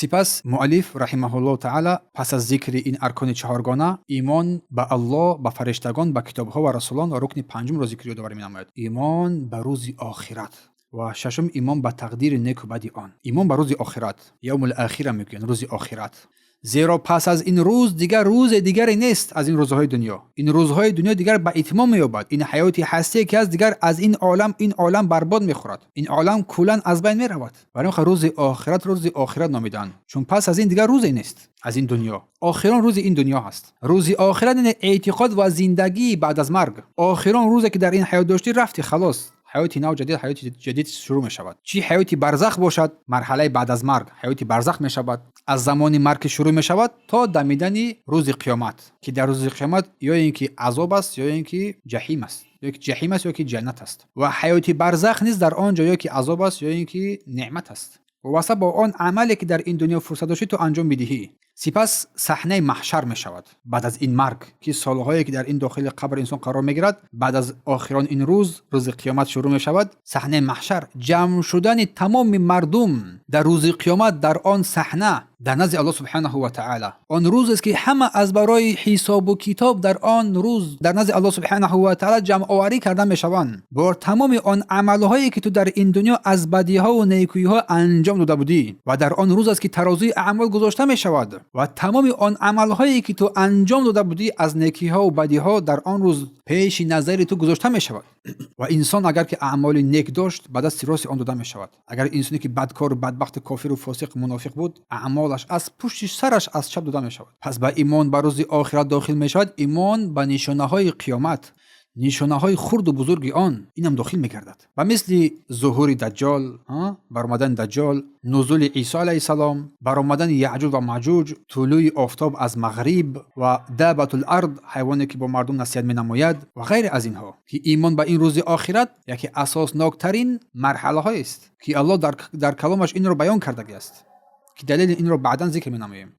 سپس مؤلف رحمه الله تعالی پس از ذکر این ارکان چهارگانه ایمان به الله، به فرشتگان، به کتابها و رسولان و رکن پنجم را ذکر یادآوری می‌نماید. ایمان به روز آخرت و ششم ایمان به تقدیر نیک و بد آن. ایمان به روز آخرت، یوم الاخره میگن، روز آخرت. زیرا پس از این روز دیگر روز دیگری نیست از این روزهای دنیا. این روزهای دنیا دیگر به اتمام می‌یابد. این حیات هستی که از دیگر از این عالم برباد می‌خورد. این عالم کلاً از بین می‌رود. برای روز آخرت روز آخرت نامیدن، چون پس از این دیگر روزی نیست از این دنیا. آخران روز این دنیا هست. روز آخرت این اعتقاد و زندگی بعد از مرگ. آخران روزی که در این حیات داشتی رفتی، خلاص. حیاتی نو جدید، حیاتی جدید شروع می شود. چی حیاتی برزخ باشد، مرحله بعد از مرگ حیاتی برزخ می شود. از زمان مرگ شروع می شود تا دمیدن روز قیامت، که در روز قیامت یا اینکه عذاب است یا اینکه جهنم است، یا اینکه جهنم است یا اینکه جنت است. و حیاتی برزخ نیست در آن جایی که عذاب است یا اینکه نعمت است. و واسه با آن عملی که در این دنیا فرصت داشتی تو انجام بدهی. سپس صحنه محشر می شود بعد از این مرگ، که سالهایی که در این داخل قبر انسان قرار می گیرد، بعد از آخران این روز قیامت شروع می شود. صحنه محشر، جمع شدن تمام مردم در روز قیامت. در آن صحنه در نزد الله سبحانه و تعالی، آن روز است که همه از برای حساب و کتاب در آن روز در نزد الله سبحانه و تعالی جمع آوری کردن می شوند. با تمام آن عملهایی که تو در این دنیا از بدیها و نیکیها انجام داده بودی، و در آن روز است که ترازوی اعمال گذاشته می شود و تمام آن عملهایی که تو انجام داده بودی از نیکیها و بدیها در آن روز پیش نظر تو گذاشته می شود. و انسان اگر که اعمال نیک داشت بعد از سراس آن داده می شود. اگر انسانی که بدکار و بدبخت کافر و فاسق منافق بود، اعمالش از پشت سرش از چپ داده می شود. پس به ایمان به روز آخرت داخل می شود. ایمان به نشانه های قیامت، نشانه های خرد و بزرگ آن، اینم داخل می‌گردد. و مثل ظهور دجال، برآمدن دجال، نزول عیسی علیه السلام، برآمدن یعجوج و معجوج، طلوع آفتاب از مغرب و دابة الارض، حیوانی که با مردم نصیحت می‌نماید و غیر از اینها، که ایمان به این روز آخرت یکی اساسناکترین مرحله های است که الله در کلامش این رو بیان کرده است، که دلیل این رو بعداً ذکر می‌نماییم.